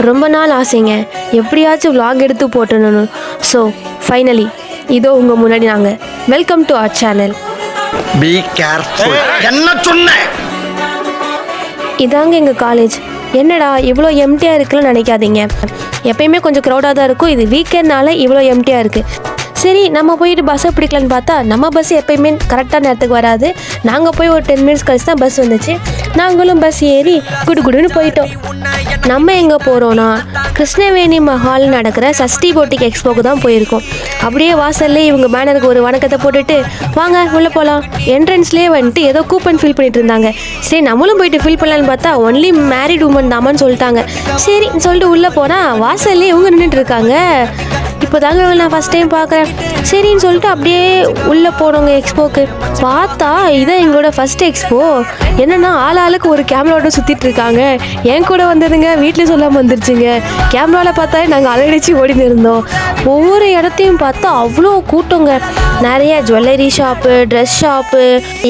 ரொம்ப நாள் ஆசைங்க, எப்படியாச்சும் vlog எடுத்து போட்டணும். ஸோ ஃபைனலி இதோ உங்கள் முன்னாடி நாங்கள். Welcome to our channel. Be careful. என்ன சொன்னேன்? இதாங்க எங்கள் காலேஜ். என்னடா இவ்வளோ எம்டியாக இருக்குன்னு நினைக்காதீங்க. எப்பயுமே கொஞ்சம் க்ரௌடாக தான் இருக்கும். இது வீக்கெண்ட்னால இவ்வளோ எம்டியாக இருக்குது. சரி, நம்ம போயிட்டு பஸ்ஸை பிடிக்கலான்னு பார்த்தா நம்ம பஸ் எப்பயுமே கரெக்டான நேரத்துக்கு வராது. நாங்கள் போய் ஒரு 10 மினிட்ஸ் கழிச்சு தான் பஸ் வந்துச்சு. நாங்களும் பஸ் ஏறி குடுகுடுன்னு போயிட்டோம். நம்ம எங்கே போகிறோன்னா கிருஷ்ணவேணி மஹால் நடக்கிற சஷ்டி போட்டிக் எக்ஸ்போக்கு தான் போயிருக்கோம். அப்படியே வாசல்லே இவங்க பேனருக்கு ஒரு வணக்கத்தை போட்டுட்டு வாங்க உள்ளே போகலாம். என்ட்ரன்ஸ்லேயே வந்துட்டு ஏதோ கூப்பன் ஃபில் பண்ணிட்டு இருந்தாங்க. சரி, நம்மளும் போயிட்டு ஃபில் பண்ணலான்னு பார்த்தா ஒன்லி மேரிட் உமன் தாமான்னு சொல்லிட்டாங்க. சரின்னு சொல்லிட்டு உள்ளே போனால் வாசல்லே இவங்க நின்றுட்டு இருக்காங்க. இப்போ தாங்க நான் ஃபஸ்ட் டைம் பார்க்குறேன். சரின்னு சொல்லிட்டு அப்படியே உள்ளே போனோங்க எக்ஸ்போக்கு. பார்த்தா இதான் எங்களோட ஃபஸ்ட் எக்ஸ்போ. என்னென்னா ஆளுக்கு ஒரு கேமராவோட சுற்றிட்டு இருக்காங்க. என் கூட வந்ததுங்க வீட்டில் சொல்லாமல் வந்துருச்சுங்க. கேமராவில் பார்த்தாலே நாங்கள் அலடிச்சு ஓடின்னு இருந்தோம். ஒவ்வொரு இடத்தையும் பார்த்தா அவ்வளோ கூட்டங்க. நிறைய ஜுவல்லரி ஷாப்பு, ட்ரெஸ் ஷாப்பு,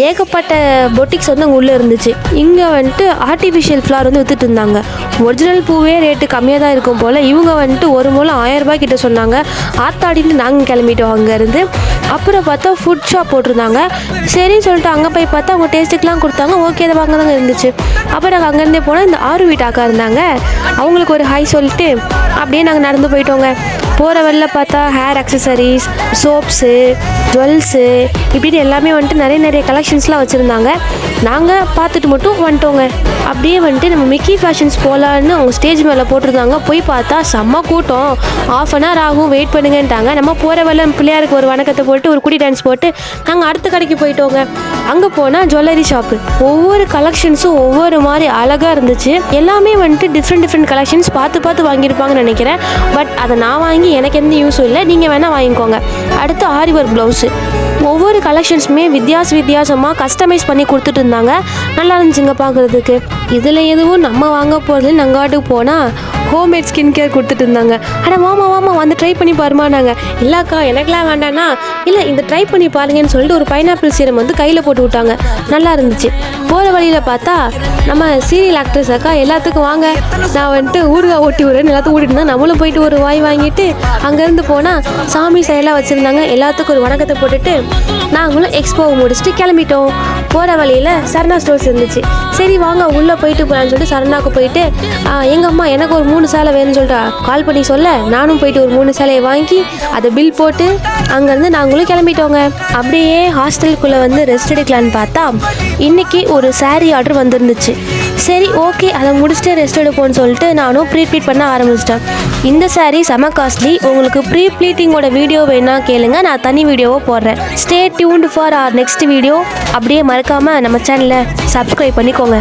ஏகப்பட்ட பொட்டிக்ஸ் வந்து அங்கே உள்ளே இருந்துச்சு. இங்கே வந்துட்டு ஆர்டிஃபிஷியல் ஃப்ளவர் வந்து விற்றுட்டு இருந்தாங்க. ஒரிஜினல் பூவே ரேட்டு கம்மியாக தான் இருக்கும் போல். இவங்க வந்துட்டு ஒரு மூலம் 1000 ரூபாய் கிட்ட சொன்னாங்க. ஆத்தாடிட்டு நாங்கள் கிளம்பிட்டோம் அங்கேருந்து. அப்புறம் பார்த்தா ஃபுட் ஷாப் போட்டிருந்தாங்க. சரின்னு சொல்லிட்டு அங்கே போய் பார்த்தா அவங்க டேஸ்ட்டுக்கெலாம் கொடுத்தாங்க. ஓகே, அதை வாங்க தாங்க இருந்துச்சு. அப்புறம் நாங்கள் அங்கேருந்தே போனால் இந்த ஆறு வீட்டாக்கா இருந்தாங்க. அவங்களுக்கு ஒரு ஹாய் சொல்லிட்டு அப்படியே நாங்கள் நடந்து போயிட்டோங்க. போகிற வெளில பார்த்தா ஹேர் அக்சசரிஸ், சோப்ஸு, ஜுவல்ஸு இப்படின்னு எல்லாமே வந்துட்டு நிறைய கலெக்ஷன்ஸ்லாம் வச்சுருந்தாங்க. நாங்கள் பார்த்துட்டு மட்டும் வந்துட்டோங்க. அப்படியே வந்துட்டு நம்ம மிக்கி ஃபேஷன்ஸ் போகலான்னு அவங்க ஸ்டேஜ் மேலே போட்டிருந்தாங்க. போய் பார்த்தா செம்ம கூட்டம். 1/2 hour ஆகும், வெயிட் பண்ணுங்கன்ட்டாங்க. நம்ம போகிற வெளில பிள்ளையாருக்கு ஒரு வணக்கத்தை போட்டு ஒரு குடி டான்ஸ் போட்டு நாங்கள் அடுத்த கடைக்கு போயிட்டோங்க. அங்கே போனால் ஜுவல்லரி ஷாப்பு. ஒவ்வொரு கலெக்ஷன்ஸும் ஒவ்வொரு மாதிரி அழகாக இருந்துச்சு. எல்லாமே வந்துட்டு டிஃப்ரெண்ட் கலெக்ஷன்ஸ் பார்த்து வாங்கியிருப்பாங்கன்னு நினைக்கிறேன். பட் அதை நான் வாங்கி எனக்கு எந்த யூஸும் இல்லை. நீங்கள் வேணால் வாங்கிக்கோங்க. அடுத்து ஆரி ஒர்க் ப்ளவுஸு. ஒவ்வொரு கலெக்ஷன்ஸுமே வித்தியாசமாக கஸ்டமைஸ் பண்ணி கொடுத்துட்டு இருந்தாங்க. நல்லா இருந்துச்சுங்க பார்க்குறதுக்கு. இதில் எதுவும் நம்ம வாங்க போகிறது நாங்கள் வாட்டுக்கு போனால் ஹோம்மேட் ஸ்கின் கேர் கொடுத்துட்டு இருந்தாங்க. ஆனால் வாமா வந்து ட்ரை பண்ணி பாருமா. நாங்கள் இல்லைக்கா எனக்குலாம் வேண்டாம்னா இல்லை இந்த ட்ரை பண்ணி பாருங்கன்னு சொல்லிட்டு ஒரு பைனாப்பிள் சீரம் வந்து கையில் போட்டு விட்டாங்க. நல்லா இருந்துச்சு. போகிற வழியில் பார்த்தா நம்ம சீரியல் ஆக்ட்ரஸ் அக்கா எல்லாத்துக்கும் வாங்க நான் வந்துட்டு ஊறுகாய் ஓட்டி விடுறேன்னு எல்லாத்துக்கும் ஓட்டிட்டு இருந்தால் நம்மளும் போயிட்டு ஒரு வாய் வாங்கிட்டு அங்கேருந்து போனால் சாமி சைடெலாம் வச்சுருந்தாங்க. எல்லாத்துக்கும் ஒரு வணக்கத்தை போட்டுட்டு நாங்களும் எக்ஸ்போவை முடிச்சுட்டு கிளம்பிட்டோம். போகிற வழியில் சரணா ஸ்டோர்ஸ் இருந்துச்சு. சரி வாங்க உள்ளே போயிட்டு போகலான்னு சொல்லிட்டு சரணாவுக்கு போயிட்டு எங்கள் அம்மா எனக்கு ஒரு 3 சேலை வேணும்னு சொல்லிட்டு கால் பண்ணி சொல்ல நானும் போயிட்டு ஒரு 3 சேலையை வாங்கி அதை பில் போட்டு அங்கேருந்து நாங்களும் கிளம்பிட்டோங்க. அப்படியே ஹாஸ்டலுக்குள்ளே வந்து ரெஸ்ட் எடுக்கலான்னு பார்த்தா இன்றைக்கி ஒரு சாரீ ஆர்டர் வந்துருந்துச்சு. சரி ஓகே, அதை முடிச்சுட்டு ரெஸ்ட் எடுப்போம்னு சொல்லிட்டு நானும் ப்ளீட் பண்ண ஆரம்பிச்சிட்டேன். இந்த சாரீ செம காஸ்ட்லி. உங்களுக்கு ப்ளீட்டிங்கோட வீடியோ வேணா கேளுங்க, நான் தனி வீடியோவை போடுறேன். Stay tuned for our next video. அப்படியே மறக்காமல் நம்ம சேனலை சப்ஸ்கிரைப் பண்ணிக்கோங்க.